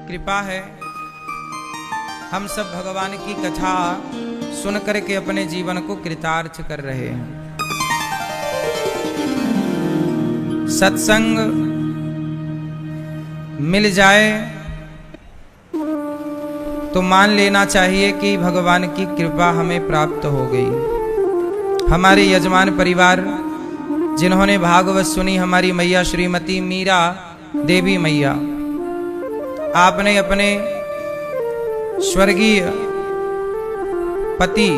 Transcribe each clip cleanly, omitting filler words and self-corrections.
कृपा है, हम सब भगवान की कथा सुन करके अपने जीवन को कृतार्थ कर रहे हैं। सत्संग मिल जाए तो मान लेना चाहिए कि भगवान की कृपा हमें प्राप्त हो गई। हमारे यजमान परिवार जिन्होंने भागवत सुनी, हमारी मैया श्रीमती मीरा देवी मैया, आपने अपने स्वर्गीय पति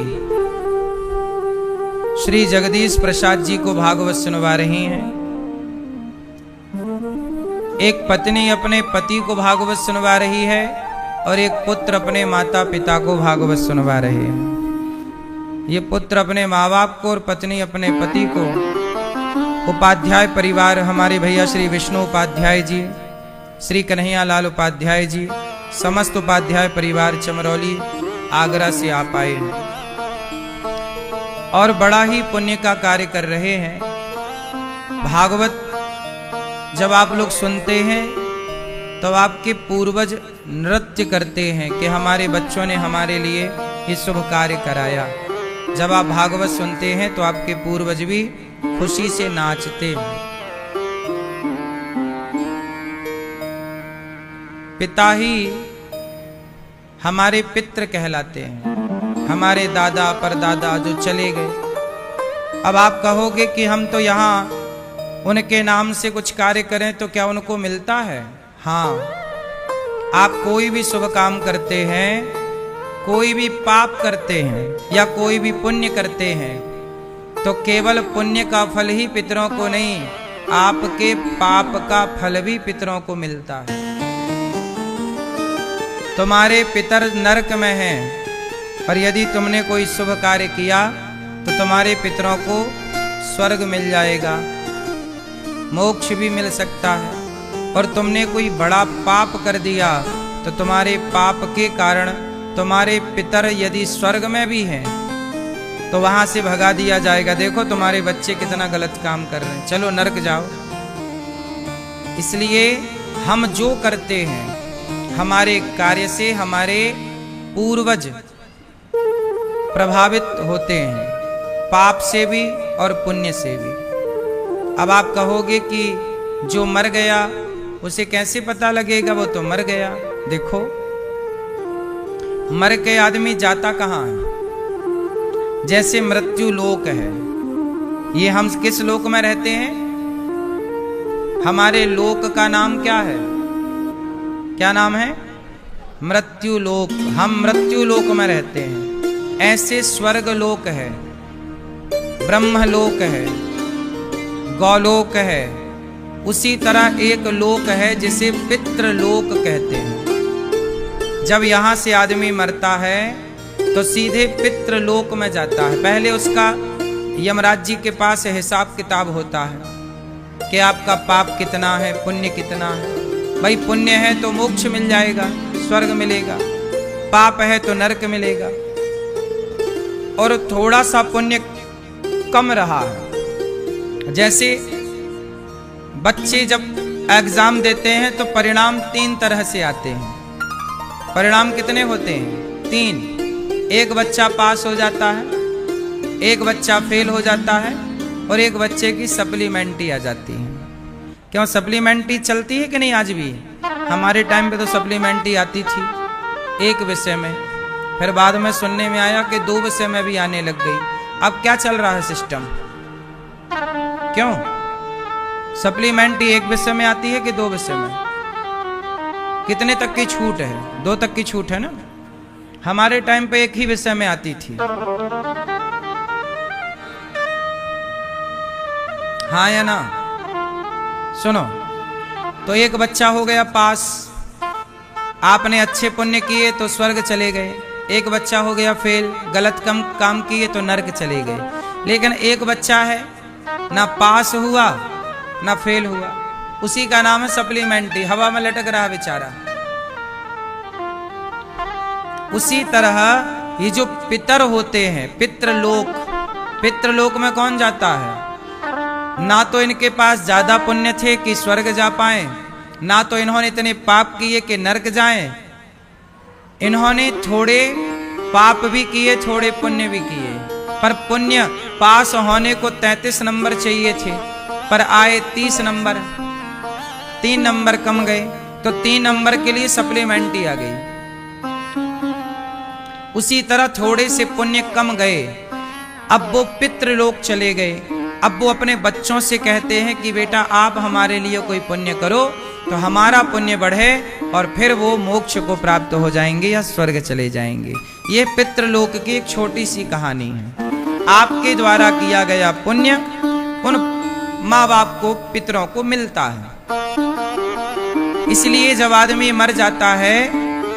श्री जगदीश प्रसाद जी को भागवत सुनवा रही हैं। एक पत्नी अपने पति को भागवत सुनवा रही है और एक पुत्र अपने माता पिता को भागवत सुनवा रहे हैं। ये पुत्र अपने माँ बाप को और पत्नी अपने पति को। उपाध्याय परिवार, हमारे भैया श्री विष्णु उपाध्याय जी, श्री कन्हैया लाल उपाध्याय जी, समस्त उपाध्याय परिवार चमरौली आगरा से आप आए हैं और बड़ा ही पुण्य का कार्य कर रहे हैं। भागवत जब आप लोग सुनते हैं तो आपके पूर्वज नृत्य करते हैं कि हमारे बच्चों ने हमारे लिए ये शुभ कार्य कराया। जब आप भागवत सुनते हैं तो आपके पूर्वज भी खुशी से नाचते हैं। पिता ही हमारे पितृ कहलाते हैं, हमारे दादा परदादा जो चले गए। अब आप कहोगे कि हम तो यहाँ उनके नाम से कुछ कार्य करें तो क्या उनको मिलता है? हाँ, आप कोई भी शुभ काम करते हैं, कोई भी पाप करते हैं या कोई भी पुण्य करते हैं तो केवल पुण्य का फल ही पितरों को नहीं, आपके पाप का फल भी पितरों को मिलता है। तुम्हारे पितर नरक में हैं, पर यदि तुमने कोई शुभ कार्य किया तो तुम्हारे पितरों को स्वर्ग मिल जाएगा, मोक्ष भी मिल सकता है। और तुमने कोई बड़ा पाप कर दिया तो तुम्हारे पाप के कारण तुम्हारे पितर यदि स्वर्ग में भी हैं तो वहां से भगा दिया जाएगा। देखो तुम्हारे बच्चे कितना गलत काम कर रहे हैं, चलो नरक जाओ। इसलिए हम जो करते हैं, हमारे कार्य से हमारे पूर्वज प्रभावित होते हैं, पाप से भी और पुण्य से भी। अब आप कहोगे कि जो मर गया उसे कैसे पता लगेगा, वो तो मर गया। देखो मर के आदमी जाता कहाँ है? जैसे मृत्यु लोक है, ये हम किस लोक में रहते हैं? हमारे लोक का नाम क्या है? क्या नाम है? मृत्यु लोक। हम मृत्यु लोक में रहते हैं। ऐसे स्वर्ग लोक है, ब्रह्मलोक है, गौलोक है, उसी तरह एक लोक है जिसे पितृलोक कहते हैं। जब यहाँ से आदमी मरता है तो सीधे पितृलोक में जाता है। पहले उसका यमराज जी के पास हिसाब किताब होता है कि आपका पाप कितना है, पुण्य कितना है। भाई पुण्य है तो मोक्ष मिल जाएगा, स्वर्ग मिलेगा, पाप है तो नरक मिलेगा। और थोड़ा सा पुण्य कम रहा है, जैसे बच्चे जब एग्जाम देते हैं तो परिणाम 3 तरह से आते हैं। परिणाम कितने होते हैं? 3। एक बच्चा पास हो जाता है, एक बच्चा फेल हो जाता है और एक बच्चे की सप्लीमेंट्री आ जाती है। क्यों सप्लीमेंट्री चलती है कि नहीं आज भी? हमारे टाइम पे तो सप्लीमेंट्री आती थी एक विषय में, फिर बाद में सुनने में आया कि 2 विषय में भी आने लग गई। अब क्या चल रहा है सिस्टम? क्यों सप्लीमेंट्री एक विषय में आती है कि 2 विषय में? कितने तक की छूट है? 2 तक की छूट है ना। हमारे टाइम पे एक ही विषय में आती थी। हाँ या ना? सुनो, तो एक बच्चा हो गया पास, आपने अच्छे पुण्य किए तो स्वर्ग चले गए। एक बच्चा हो गया फेल, गलत काम किए तो नरक चले गए। लेकिन एक बच्चा है ना पास हुआ ना फेल हुआ, उसी का नाम है सप्लीमेंट्री, हवा में लटक रहा बेचारा। उसी तरह ये जो पितर होते हैं, पितृलोक, पितृलोक में कौन जाता है? ना तो इनके पास ज्यादा पुण्य थे कि स्वर्ग जा पाए ना तो इन्होंने इतने पाप किए कि नरक जाएं, इन्होंने थोड़े पाप भी किए, थोड़े पुण्य भी किए, पर पुण्य पास होने को 33 नंबर चाहिए थे, पर आए 30 नंबर, 3 नंबर कम गए, तो 3 नंबर के लिए सप्लीमेंट्री आ गई। उसी तरह थोड़े से पुण्य कम गए, अब वो पितृलोक चले गए। अब वो अपने बच्चों से कहते हैं कि बेटा आप हमारे लिए कोई पुण्य करो तो हमारा पुण्य बढ़े और फिर वो मोक्ष को प्राप्त हो जाएंगे या स्वर्ग चले जाएंगे। ये पितृलोक की एक छोटी सी कहानी है। आपके द्वारा किया गया पुण्य उन माँ बाप को, पितरों को मिलता है। इसलिए जब आदमी मर जाता है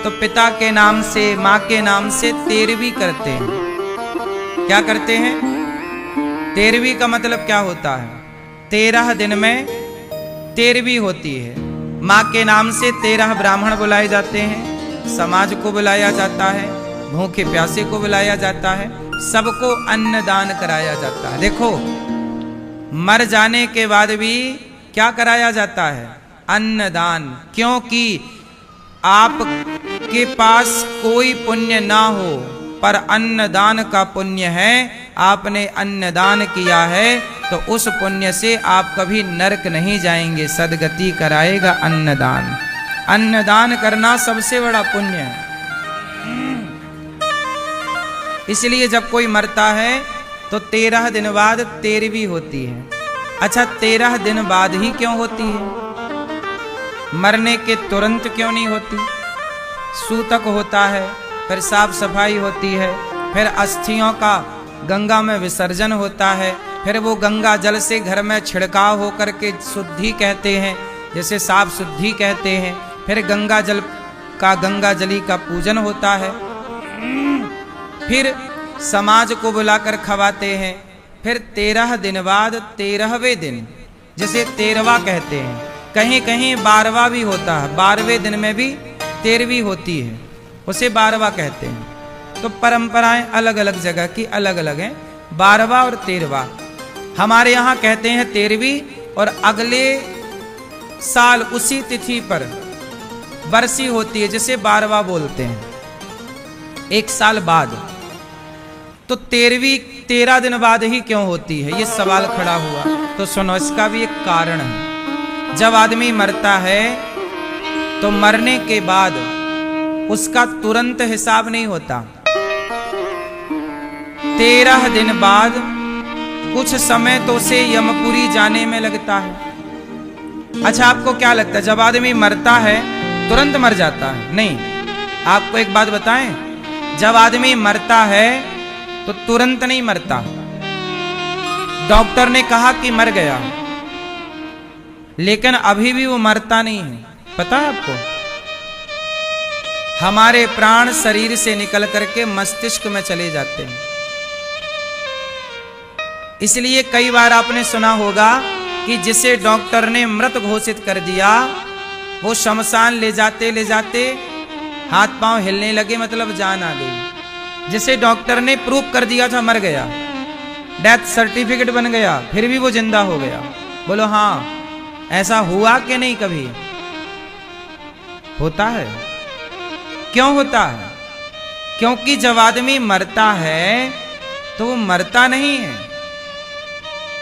तो पिता के नाम से, माँ के नाम से 13वीं करते हैं। क्या करते हैं? 13वीं का मतलब क्या होता है? 13 दिन में 13वीं होती है। माँ के नाम से 13 ब्राह्मण बुलाए जाते हैं, समाज को बुलाया जाता है, भूखे प्यासे को बुलाया जाता है, सबको अन्नदान कराया जाता है। देखो, मर जाने के बाद भी क्या कराया जाता है? अन्नदान। क्योंकि आपके पास कोई पुण्य ना हो पर अन्नदान का पुण्य है, आपने अन्नदान किया है तो उस पुण्य से आप कभी नरक नहीं जाएंगे, सदगति कराएगा अन्नदान। अन्नदान करना सबसे बड़ा पुण्य है। इसलिए जब कोई मरता है तो 13 दिन बाद 13वीं होती है। अच्छा, 13 दिन बाद ही क्यों होती है? मरने के तुरंत क्यों नहीं होती? सूतक होता है, फिर साफ सफाई होती है, फिर अस्थियों का गंगा में विसर्जन होता है, फिर वो गंगा जल से घर में छिड़काव होकर के शुद्धि कहते हैं, जैसे साफ शुद्धि कहते हैं, फिर गंगा जली का पूजन होता है, फिर समाज को बुलाकर खवाते हैं, फिर 13 दिन बाद 13वें दिन, जिसे 13वां कहते हैं, कहीं कहीं 12वां भी होता है, 12वें दिन में भी 13वीं होती है, उसे 12वां कहते हैं। तो परंपराएं अलग अलग जगह की अलग अलग हैं, 12वां और 13वां। हमारे यहाँ कहते हैं 13वीं, और अगले साल उसी तिथि पर बरसी होती है, जिसे 12वां बोलते हैं, एक साल बाद। तो 13वीं 13 दिन बाद ही क्यों होती है, ये सवाल खड़ा हुआ। तो सुनो, इसका भी एक कारण है। जब आदमी मरता है तो मरने के बाद उसका तुरंत हिसाब नहीं होता। 13 दिन बाद कुछ समय तो उसे यमपुरी जाने में लगता है। अच्छा, आपको क्या लगता है जब आदमी मरता है तुरंत मर जाता है? नहीं। आपको एक बात बताएं, जब आदमी मरता है तो तुरंत नहीं मरता। डॉक्टर ने कहा कि मर गया, लेकिन अभी भी वो मरता नहीं है। पता है आपको? हमारे प्राण शरीर से निकल करके मस्तिष्क में चले जाते हैं। इसलिए कई बार आपने सुना होगा कि जिसे डॉक्टर ने मृत घोषित कर दिया, वो शमशान ले जाते हाथ पांव हिलने लगे, मतलब जान आ गई। जिसे डॉक्टर ने प्रूफ कर दिया था मर गया, डेथ सर्टिफिकेट बन गया, फिर भी वो जिंदा हो गया। बोलो हाँ, ऐसा हुआ कि नहीं? कभी होता है। क्यों होता है? क्योंकि जब आदमी मरता है तो वो मरता नहीं है,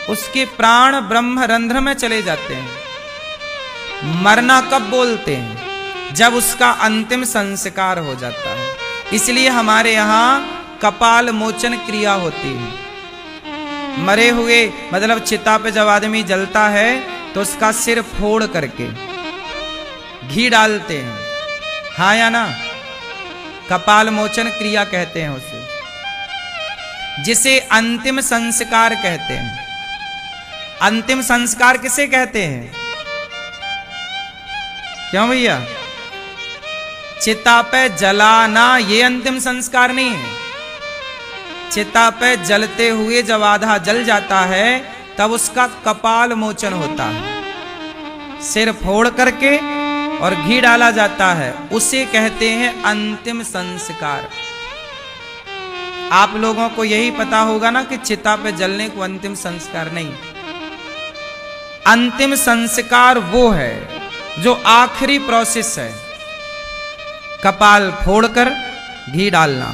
उसके प्राण ब्रह्म रंध्र में चले जाते हैं। मरना कब बोलते हैं? जब उसका अंतिम संस्कार हो जाता है। इसलिए हमारे यहाँ कपाल मोचन क्रिया होती है। मरे हुए मतलब चिता पे जब आदमी जलता है तो उसका सिर फोड़ करके घी डालते हैं, हाँ या ना? कपाल मोचन क्रिया कहते हैं उसे, जिसे अंतिम संस्कार कहते हैं। अंतिम संस्कार किसे कहते हैं? क्यों भैया? चिता पे जलाना ये अंतिम संस्कार नहीं है। चिता पे जलते हुए जब आधा जल जाता है तब उसका कपाल मोचन होता है, सिर फोड़ करके और घी डाला जाता है, उसे कहते हैं अंतिम संस्कार। आप लोगों को यही पता होगा ना कि चिता पे जलने को अंतिम संस्कार नहीं। अंतिम संस्कार वो है जो आखिरी प्रोसेस है, कपाल फोड़कर घी डालना।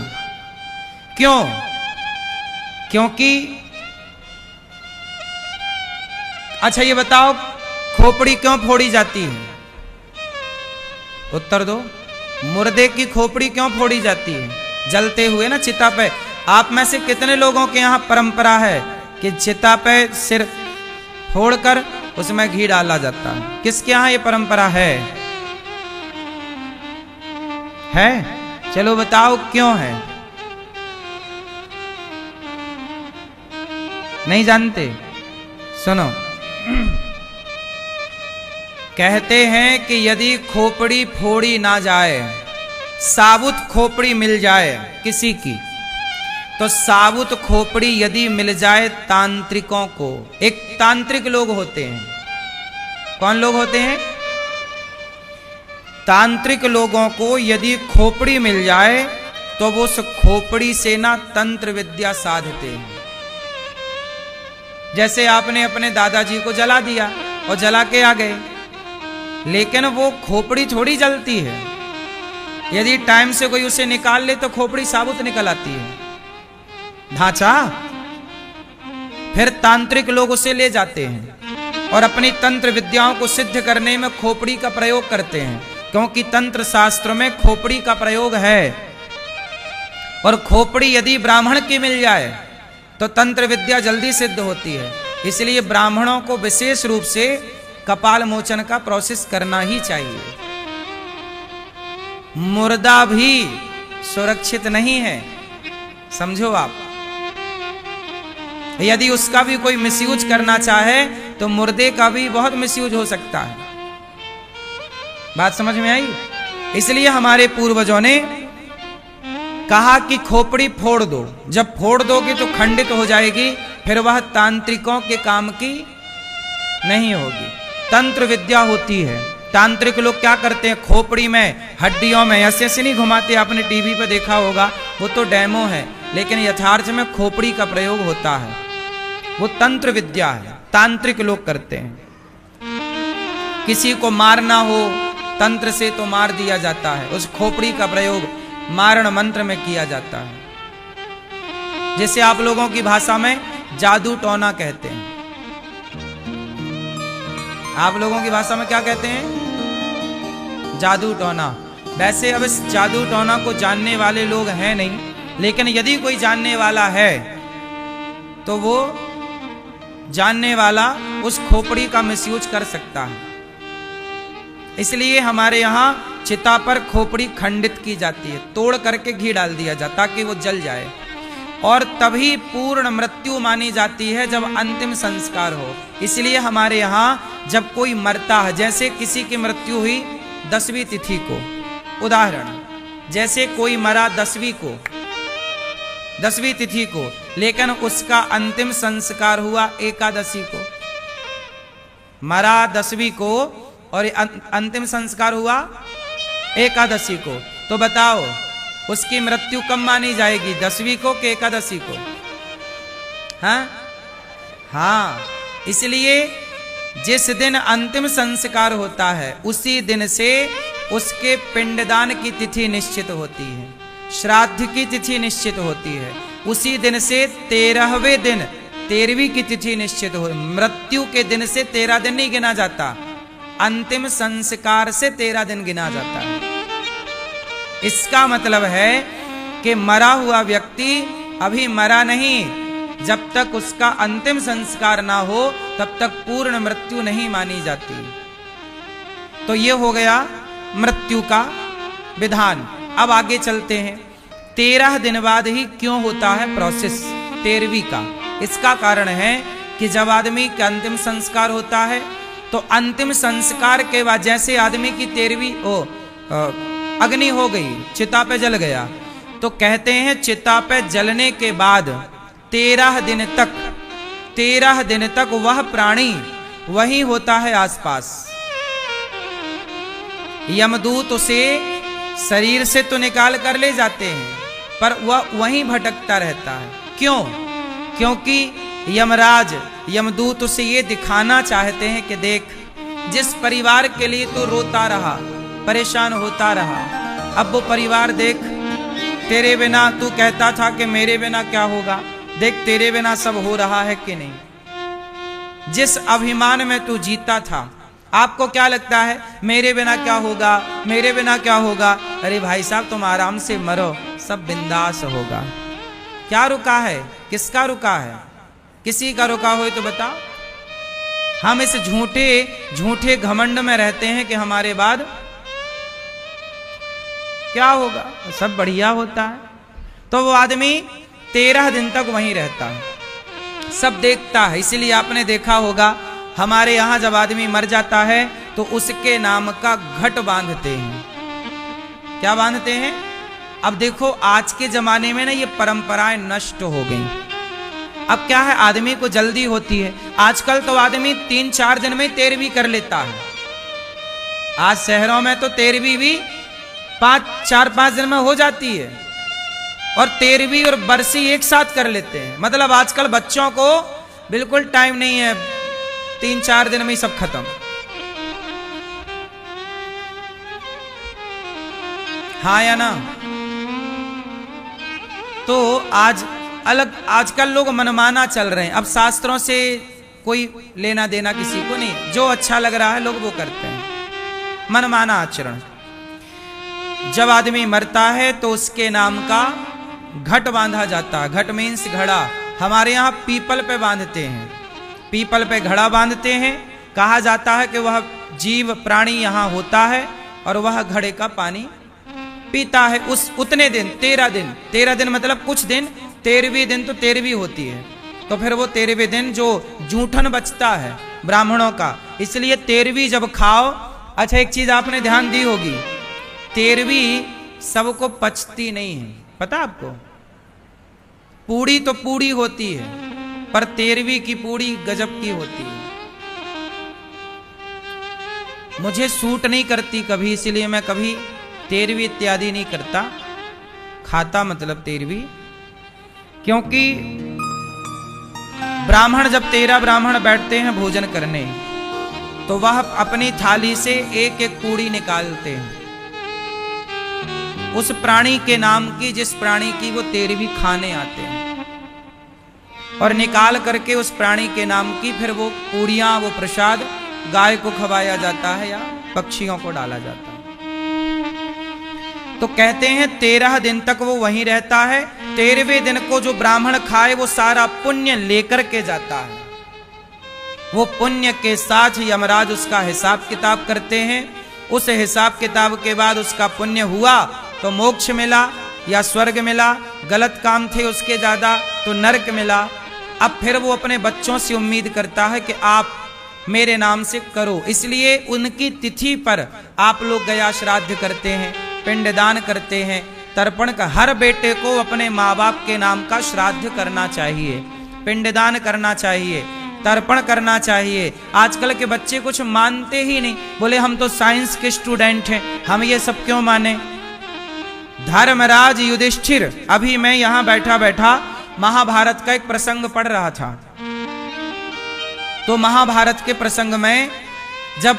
क्यों? क्योंकि अच्छा ये बताओ, खोपड़ी क्यों फोड़ी जाती है? उत्तर दो। मुर्दे की खोपड़ी क्यों फोड़ी जाती है? जलते हुए ना चिता पे। आप में से कितने लोगों के यहाँ परंपरा है कि चिता पे सिर फोड़कर उसमें घी डाला जाता है? किसके यहाँ ये परंपरा है? चलो बताओ क्यों है? नहीं जानते? सुनो, कहते हैं कि यदि खोपड़ी फोड़ी ना जाए, साबुत खोपड़ी मिल जाए किसी की, तो साबुत खोपड़ी यदि मिल जाए तांत्रिकों को, एक तांत्रिक लोग होते हैं। कौन लोग होते हैं? तांत्रिक लोगों को यदि खोपड़ी मिल जाए तो वो उस खोपड़ी से ना तंत्र विद्या साधते हैं। जैसे आपने अपने दादाजी को जला दिया और जला के आ गए, लेकिन वो खोपड़ी थोड़ी जलती है। यदि टाइम से कोई उसे निकाल ले तो खोपड़ी साबुत निकल आती है, ढांचा। फिर तांत्रिक लोग उसे ले जाते हैं और अपनी तंत्र विद्याओं को सिद्ध करने में खोपड़ी का प्रयोग करते हैं, क्योंकि तंत्र शास्त्र में खोपड़ी का प्रयोग है। और खोपड़ी यदि ब्राह्मण की मिल जाए तो तंत्र विद्या जल्दी सिद्ध होती है। इसलिए ब्राह्मणों को विशेष रूप से कपाल मोचन का प्रोसेस करना ही चाहिए। मुर्दा भी सुरक्षित नहीं है, समझो आप। यदि उसका भी कोई मिसयूज करना चाहे तो मुर्दे का भी बहुत मिसयूज हो सकता है। बात समझ में आई? इसलिए हमारे पूर्वजों ने कहा कि खोपड़ी फोड़ दो। जब फोड़ दोगे तो खंडित हो जाएगी, फिर वह तांत्रिकों के काम की नहीं होगी। तंत्र विद्या होती है। तांत्रिक लोग क्या करते हैं? खोपड़ी में, हड्डियों में ऐसे ऐसे नहीं घुमाते। आपने टीवी पर देखा होगा, वो तो डेमो है, लेकिन यथार्थ में खोपड़ी का प्रयोग होता है। वो तंत्र विद्या है, तांत्रिक लोग करते हैं। किसी को मारना हो तंत्र से तो मार दिया जाता है, उस खोपड़ी का प्रयोग मारण मंत्र में किया जाता है, जिसे आप लोगों की भाषा में जादू टोना कहते हैं। आप लोगों की भाषा में क्या कहते हैं? जादू टोना। वैसे अब इस जादू टोना को जानने वाले लोग हैं नहीं, लेकिन यदि कोई जानने वाला है तो वो जानने वाला उस खोपड़ी का मिसयूज कर सकता है। इसलिए हमारे यहाँ चिता पर खोपड़ी खंडित की जाती है, तोड़ करके घी डाल दिया जाता ताकि वो जल जाए। और तभी पूर्ण मृत्यु मानी जाती है जब अंतिम संस्कार हो। इसलिए हमारे यहाँ जब कोई मरता है, जैसे किसी की मृत्यु हुई 10वीं तिथि को, उदाहरण जैसे कोई मरा 10वीं तिथि को, लेकिन उसका अंतिम संस्कार हुआ एकादशी को। मरा 10वीं को और अंतिम संस्कार हुआ एकादशी को, तो बताओ उसकी मृत्यु कब मानी जाएगी? 10वीं को कि एकादशी को? हाँ, इसलिए जिस दिन अंतिम संस्कार होता है उसी दिन से उसके पिंडदान की तिथि निश्चित होती है, श्राद्ध की तिथि निश्चित होती है। उसी दिन से 13वें दिन 13वीं की तिथि निश्चित हो। मृत्यु के दिन से 13 दिन नहीं गिना जाता, अंतिम संस्कार से 13 दिन गिना जाता है। इसका मतलब है कि मरा हुआ व्यक्ति अभी मरा नहीं, जब तक उसका अंतिम संस्कार ना हो तब तक पूर्ण मृत्यु नहीं मानी जाती। तो ये हो गया मृत्यु का विधान। अब आगे चलते हैं। 13 दिन बाद ही क्यों होता है प्रोसेस 13वीं का? इसका कारण है कि जब आदमी का अंतिम संस्कार होता है तो अंतिम संस्कार के बाद जैसे आदमी की 13वीं अग्नि हो गई, चिता पे जल गया, तो कहते हैं चिता पे जलने के बाद 13 दिन तक वह प्राणी वही होता है आसपास। यमदूत उसे शरीर से तो निकाल कर ले जाते हैं, पर वह वहीं भटकता रहता है। क्यों? क्योंकि यमराज, यमदूत उसे ये दिखाना चाहते हैं कि देख जिस परिवार के लिए तू रोता रहा, परेशान होता रहा, अब वो परिवार देख, तेरे बिना तू कहता था कि मेरे बिना क्या होगा, देख तेरे बिना सब हो रहा है कि नहीं। जिस अभिमान में तू जीता था, आपको क्या लगता है मेरे बिना क्या होगा, मेरे बिना क्या होगा? अरे भाई साहब तुम आराम से मरो, सब बिंदास होगा। क्या रुका है? किसका रुका है? किसी का रुका हो तो बताओ। हम इस झूठे झूठे घमंड में रहते हैं कि हमारे बाद क्या होगा, सब बढ़िया होता है। तो वो आदमी 13 दिन तक वहीं रहता है, सब देखता है। इसीलिए आपने देखा होगा हमारे यहां जब आदमी मर जाता है तो उसके नाम का घट बांधते हैं। क्या बांधते हैं? अब देखो आज के जमाने में ना ये परंपराएं नष्ट हो गई। अब क्या है, आदमी को जल्दी होती है। आजकल तो आदमी 3-4 दिन में 13वीं कर लेता है। आज शहरों में तो 13वीं भी 4-5 दिन में हो जाती है, और 13वीं और बरसी एक साथ कर लेते हैं। मतलब आजकल बच्चों को बिल्कुल टाइम नहीं है, 3-4 दिन में ही सब खत्म। हाँ या ना? तो आज अलग, आजकल लोग मनमाना चल रहे हैं। अब शास्त्रों से कोई लेना देना किसी को नहीं, जो अच्छा लग रहा है लोग वो करते हैं, मनमाना आचरण। जब आदमी मरता है तो उसके नाम का घट बांधा जाता है। घट मीन्स घड़ा। हमारे यहाँ पीपल पे बांधते हैं, पीपल पे घड़ा बांधते हैं। कहा जाता है कि वह जीव प्राणी यहाँ होता है और वह घड़े का पानी पीता है। उस उतने दिन 13 दिन मतलब कुछ दिन, 13वीं दिन तो 13वीं होती है, तो फिर वो 13वें दिन जो जूठन बचता है ब्राह्मणों का, इसलिए 13वीं जब खाओ। अच्छा एक चीज आपने ध्यान दी होगी, 13वीं सबको पचती नहीं है, पता आपको? पूड़ी तो पूड़ी होती है, पर 13वीं की पूड़ी गजब की होती है। मुझे सूट नहीं करती कभी, इसलिए मैं कभी 13वीं इत्यादि नहीं करता, खाता मतलब 13वीं। क्योंकि ब्राह्मण जब 13 ब्राह्मण बैठते हैं भोजन करने, तो वह अपनी थाली से एक एक पूड़ी निकालते हैं उस प्राणी के नाम की, जिस प्राणी की वो 13वीं खाने आते हैं, और निकाल करके उस प्राणी के नाम की फिर वो पूड़ियां, वो प्रसाद गाय को खवाया जाता है या पक्षियों को डाला जाता है। तो कहते हैं 13 दिन तक वो वहीं रहता है। 13वें दिन को जो ब्राह्मण खाए वो सारा पुण्य लेकर के जाता है। वो पुण्य के साथ यमराज उसका हिसाब किताब करते हैं। उस हिसाब किताब के बाद उसका पुण्य हुआ तो मोक्ष मिला या स्वर्ग मिला, गलत काम थे उसके ज्यादा तो नरक मिला। अब फिर वो अपने बच्चों से उम्मीद करता है कि आप मेरे नाम से करो, इसलिए उनकी तिथि पर आप लोग गया श्राद्ध करते हैं, पिंडदान करते हैं, तर्पण का। हर बेटे को अपने माँ बाप के नाम का श्राद्ध करना चाहिए, पिंडदान करना चाहिए, तर्पण करना चाहिए। आजकल के बच्चे कुछ मानते ही नहीं, बोले हम तो साइंस के स्टूडेंट हैं, हम ये सब क्यों माने। धर्मराज युधिष्ठिर, अभी मैं यहां बैठा बैठा महाभारत का एक प्रसंग पढ़ रहा था, तो महाभारत के प्रसंग में जब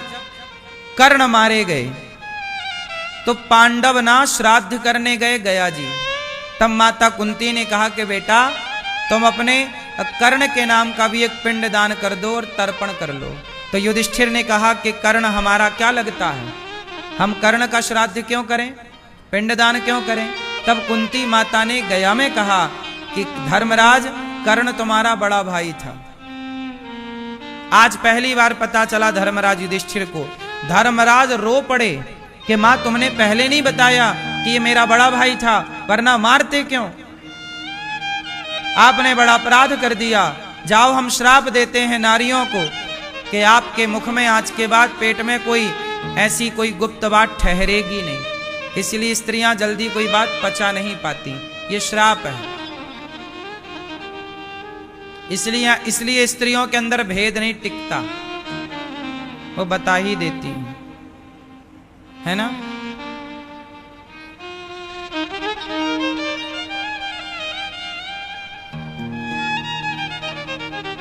कर्ण मारे गए तो पांडव ना श्राद्ध करने गए गया जी। तब माता कुंती ने कहा कि बेटा तुम अपने कर्ण के नाम का भी एक पिंड दान कर दो और तर्पण कर लो। तो युधिष्ठिर ने कहा कि कर्ण हमारा क्या लगता है, हम कर्ण का श्राद्ध क्यों करें, पिंडदान क्यों करें। तब कुंती माता ने गया में कहा कि धर्मराज कर्ण तुम्हारा बड़ा भाई था। आज पहली बार पता चला धर्मराज युधिष्ठिर को। धर्मराज रो पड़े कि मां तुमने पहले नहीं बताया कि ये मेरा बड़ा भाई था, वरना मारते क्यों, आपने बड़ा अपराध कर दिया। जाओ हम श्राप देते हैं नारियों को कि आपके मुख में आज के बाद पेट में कोई ऐसी कोई गुप्त बात ठहरेगी नहीं, इसलिए स्त्रियां जल्दी कोई बात पचा नहीं पाती, ये श्राप है। इसलिए स्त्रियों के अंदर भेद नहीं टिकता, वो बता ही देती है ना।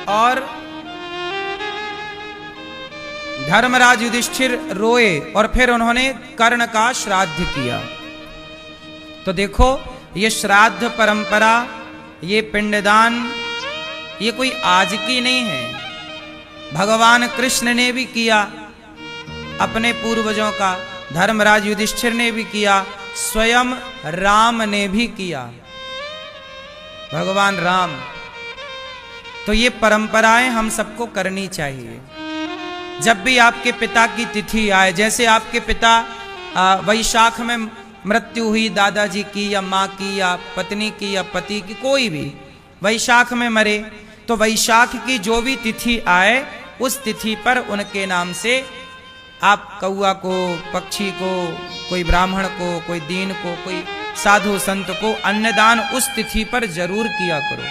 और धर्मराज युधिष्ठिर रोए और फिर उन्होंने कर्ण का श्राद्ध किया। तो देखो ये श्राद्ध परंपरा, ये पिंडदान, ये कोई आज की नहीं है। भगवान कृष्ण ने भी किया अपने पूर्वजों का, धर्मराज युधिष्ठिर ने भी किया, स्वयं राम ने भी किया, भगवान राम। तो ये परंपराएं हम सबको करनी चाहिए। जब भी आपके पिता की तिथि आए, जैसे आपके पिता वैशाख में मृत्यु हुई दादाजी की या माँ की या पत्नी की या पति की, कोई भी वैशाख में मरे, तो वैशाख की जो भी तिथि आए उस तिथि पर उनके नाम से आप कौआ को, पक्षी को, कोई ब्राह्मण को, कोई दीन को, कोई साधु संत को अन्नदान उस तिथि पर जरूर किया करो।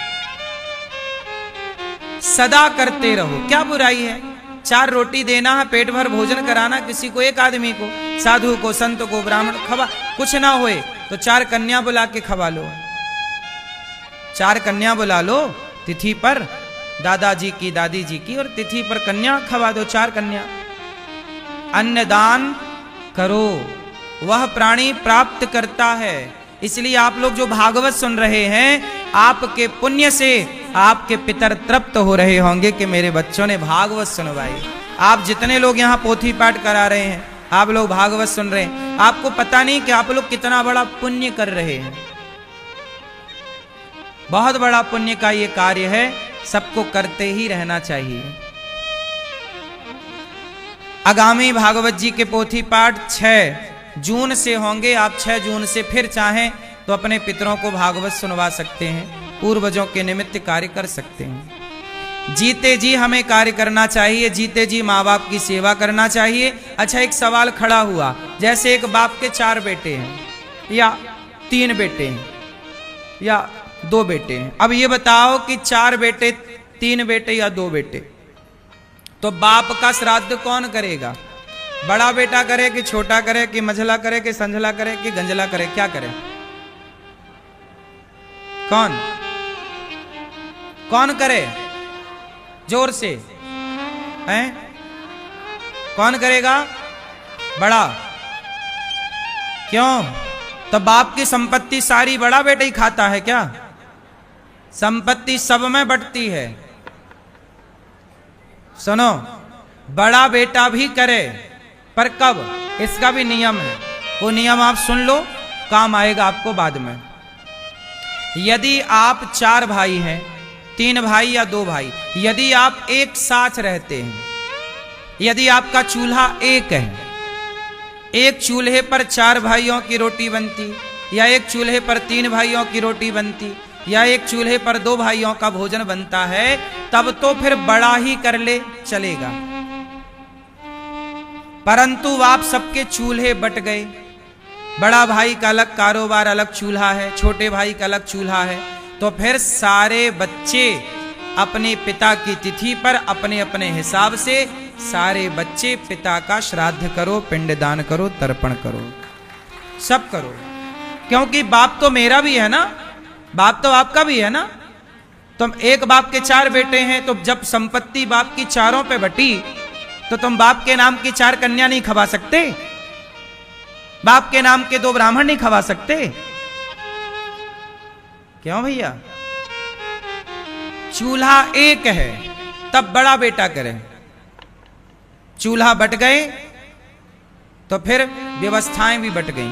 सदा करते रहो, क्या बुराई है। 4 रोटी देना है, पेट भर भोजन कराना किसी को, एक आदमी को, साधु को, संत को, ब्राह्मण खवा, कुछ ना होए तो 4 कन्या बुला के खवा लो। 4 कन्या बुला लो तिथि पर, दादाजी की, दादी जी की, और तिथि पर कन्या खवा दो, 4 कन्या। अन्नदान करो, वह प्राणी प्राप्त करता है। इसलिए आप लोग जो भागवत सुन रहे हैं, आपके पुण्य से आपके पितर तृप्त हो रहे होंगे कि मेरे बच्चों ने भागवत सुनवाई। आप जितने लोग यहाँ पोथी पाठ करा रहे हैं, आप लोग भागवत सुन रहे हैं, आपको पता नहीं कि आप लोग कितना बड़ा पुण्य कर रहे हैं। बहुत बड़ा पुण्य का ये कार्य है, सबको करते ही रहना चाहिए। आगामी भागवत जी के पोथी पाठ 6 जून से होंगे। आप 6 जून से फिर चाहें तो अपने पितरों को भागवत सुनवा सकते हैं, पूर्वजों के निमित्त कार्य कर सकते हैं। जीते जी हमें कार्य करना चाहिए, जीते जी माँ बाप की सेवा करना चाहिए। अच्छा, एक सवाल खड़ा हुआ, जैसे एक बाप के 4 बेटे हैं या 3 बेटे हैं या 2 बेटे हैं। अब ये बताओ कि 4 बेटे, 3 बेटे या 2 बेटे, तो बाप का श्राद्ध कौन करेगा? बड़ा बेटा करे कि छोटा करे कि मझला करे कि संझला करे कि गंजला करे, क्या करे? कौन करे? जोर से हैं? कौन करेगा? बड़ा। क्यों? तो बाप की संपत्ति सारी बड़ा बेटा ही खाता है क्या? संपत्ति सब में बंटती है। सुनो, बड़ा बेटा भी करे, पर कब? इसका भी नियम है, वो नियम आप सुन लो, काम आएगा आपको बाद में। यदि आप 4 भाई हैं, 3 भाई या 2 भाई, यदि आप एक साथ रहते हैं, यदि आपका चूल्हा एक है, एक चूल्हे पर 4 भाइयों की रोटी बनती, या एक चूल्हे पर 3 भाइयों की रोटी बनती, या एक चूल्हे पर 2 भाइयों का भोजन बनता है, तब तो फिर बड़ा ही कर ले, चलेगा। परंतु आप सबके चूल्हे बट गए, बड़ा भाई का अलग कारोबार, अलग चूल्हा है, छोटे भाई का अलग चूल्हा है, तो फिर सारे बच्चे अपने पिता की तिथि पर अपने अपने हिसाब से सारे बच्चे पिता का श्राद्ध करो, पिंडदान करो, तर्पण करो, सब करो। क्योंकि बाप तो मेरा भी है ना, बाप तो आपका भी है ना। तुम एक बाप के 4 बेटे हैं, तो जब संपत्ति बाप की 4 पे बटी, तो तुम बाप के नाम की 4 कन्या नहीं खवा सकते? बाप के नाम के 2 ब्राह्मण नहीं खवा सकते? क्यों भैया? चूल्हा एक है, तब बड़ा बेटा करे। चूल्हा बट गए तो फिर व्यवस्थाएं भी बट गई।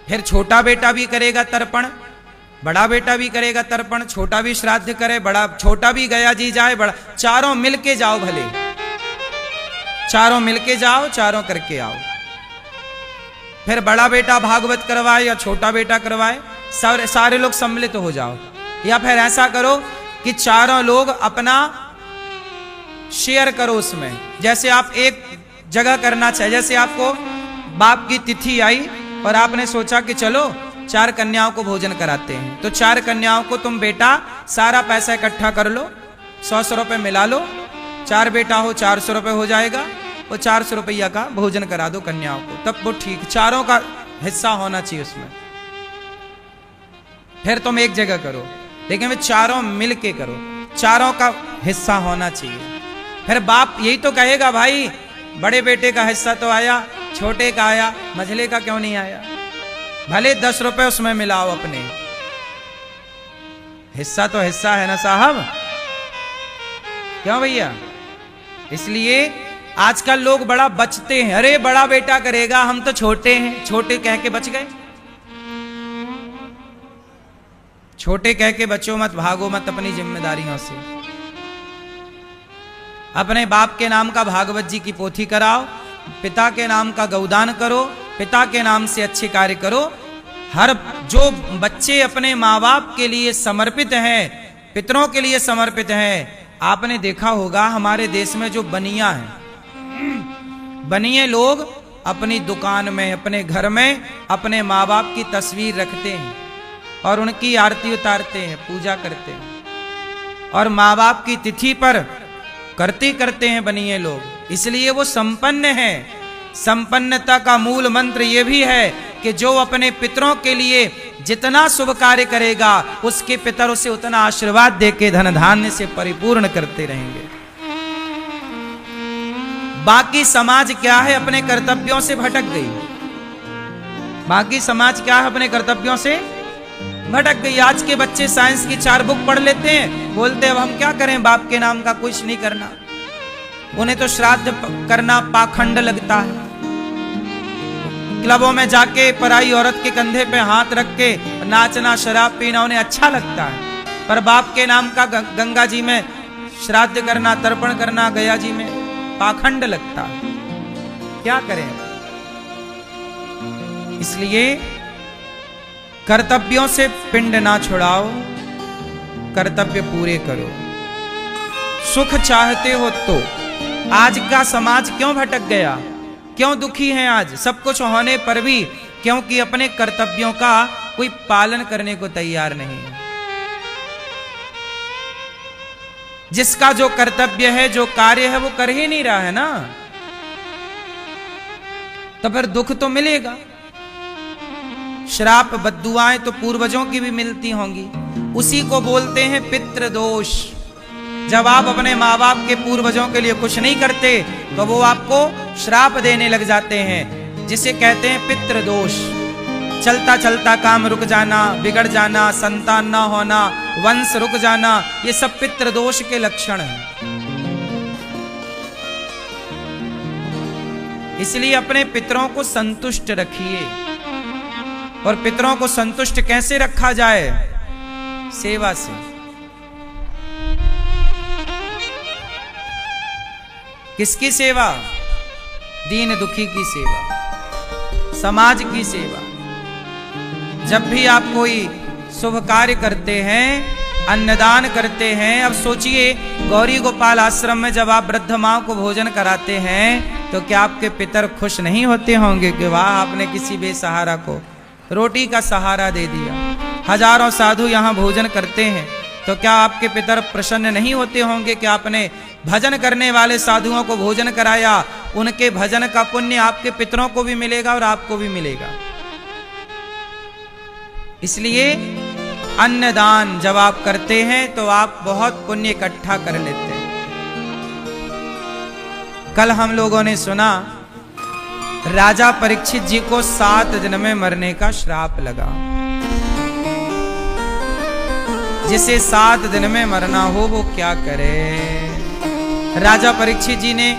फिर छोटा बेटा भी करेगा तर्पण, बड़ा बेटा भी करेगा तर्पण, छोटा भी श्राद्ध करे, बड़ा छोटा भी गया जी जाए, बड़ा, चारों मिलके जाओ, भले चारों मिलके जाओ, चारों करके आओ। फिर बड़ा बेटा भागवत करवाए या छोटा बेटा करवाए, सारे लोग सम्मिलित हो जाओ। या फिर ऐसा करो कि चारों लोग अपना शेयर करो उसमें। जैसे आप एक जगह करना चाहिए, जैसे आपको बाप की तिथि आई और आपने सोचा कि चलो 4 कन्याओं को भोजन कराते हैं, तो 4 कन्याओं को तुम बेटा सारा पैसा इकट्ठा कर लो, 100 रुपये मिला लो, 4 बेटा हो 400 रुपये हो जाएगा, वो 400 रुपया का भोजन करा दो कन्याओं को, तब वो ठीक, चारों का हिस्सा होना चाहिए उसमें। फिर तुम एक जगह करो, लेकिन वे चारों मिल के करो, चारों का हिस्सा होना चाहिए। फिर बाप यही तो कहेगा, भाई बड़े बेटे का हिस्सा तो आया, छोटे का आया, मझले का क्यों नहीं आया? भले 10 रुपए उसमें मिलाओ, अपने हिस्सा तो हिस्सा है ना साहब, क्यों भैया? इसलिए आजकल लोग बड़ा बचते हैं, अरे बड़ा बेटा करेगा, हम तो छोटे हैं, छोटे कह के बच गए। छोटे कह के बचो मत, भागो मत अपनी जिम्मेदारियों से। अपने बाप के नाम का भागवत जी की पोथी कराओ, पिता के नाम का गौदान करो, पिता के नाम से अच्छे कार्य करो। हर जो बच्चे अपने माँ बाप के लिए समर्पित हैं, पितरों के लिए समर्पित हैं, आपने देखा होगा हमारे देश में जो बनिया हैं, बनिए लोग अपनी दुकान में, अपने घर में अपने माँ बाप की तस्वीर रखते हैं और उनकी आरती उतारते हैं, पूजा करते हैं, और माँ बाप की तिथि पर करते हैं बनिए लोग। इसलिए वो संपन्न है। संपन्नता का मूल मंत्र ये भी है कि जो अपने पितरों के लिए जितना शुभ कार्य करेगा, उसके पितर उसे उतना आशीर्वाद देके धन धान्य से परिपूर्ण करते रहेंगे। बाकी समाज क्या है, अपने कर्तव्यों से भटक गई। बाकी समाज क्या है, अपने कर्तव्यों से भटक गई। आज के बच्चे साइंस की 4 बुक पढ़ लेते हैं, बोलते अब हम क्या करें, बाप के नाम का कुछ नहीं करना। उन्हें तो श्राद्ध करना पाखंड लगता है। क्लबों में जाके पराई औरत के कंधे पे हाथ रख के नाचना, शराब पीना उन्हें अच्छा लगता है, पर बाप के नाम का गंगा जी में श्राद्ध करना, तर्पण करना गया जी में पाखंड लगता है। क्या करें? इसलिए कर्तव्यों से पिंड ना छुड़ाओ, कर्तव्य पूरे करो। सुख चाहते हो तो। आज का समाज क्यों भटक गया, क्यों दुखी है आज, सब कुछ होने पर भी? क्योंकि अपने कर्तव्यों का कोई पालन करने को तैयार नहीं है। जिसका जो कर्तव्य है, जो कार्य है, वो कर ही नहीं रहा है ना, तो फिर दुख तो मिलेगा। श्राप बद्दुआएं तो पूर्वजों की भी मिलती होंगी, उसी को बोलते हैं पितृदोष। जब आप अपने माँ बाप के पूर्वजों के लिए कुछ नहीं करते तो वो आपको श्राप देने लग जाते हैं, जिसे कहते हैं पितृदोष। चलता चलता काम रुक जाना, बिगड़ जाना, संतान ना होना, वंश रुक जाना, ये सब पितृदोष के लक्षण हैं। इसलिए अपने पितरों को संतुष्ट रखिए। और पितरों को संतुष्ट कैसे रखा जाए? सेवा से। किसकी सेवा? दीन दुखी की सेवा, समाज की सेवा। जब भी आप कोई शुभ कार्य करते हैं, अन्नदान करते हैं, अब सोचिए गौरी गोपाल आश्रम में जब आप वृद्ध माँ को भोजन कराते हैं तो क्या आपके पितर खुश नहीं होते होंगे कि वाह, आपने किसी बेसहारा को रोटी का सहारा दे दिया। हजारों साधु यहाँ भोजन करते हैं, तो क्या आपके पितर प्रसन्न नहीं होते होंगे कि आपने भजन करने वाले साधुओं को भोजन कराया? उनके भजन का पुण्य आपके पितरों को भी मिलेगा और आपको भी मिलेगा। इसलिए अन्नदान जब आप करते हैं तो आप बहुत पुण्य इकट्ठा कर लेते हैं। कल हम लोगों ने सुना राजा परीक्षित जी को 7 दिन में मरने का श्राप लगा। जिसे 7 दिन में मरना हो वो क्या करे? राजा परीक्षित जी ने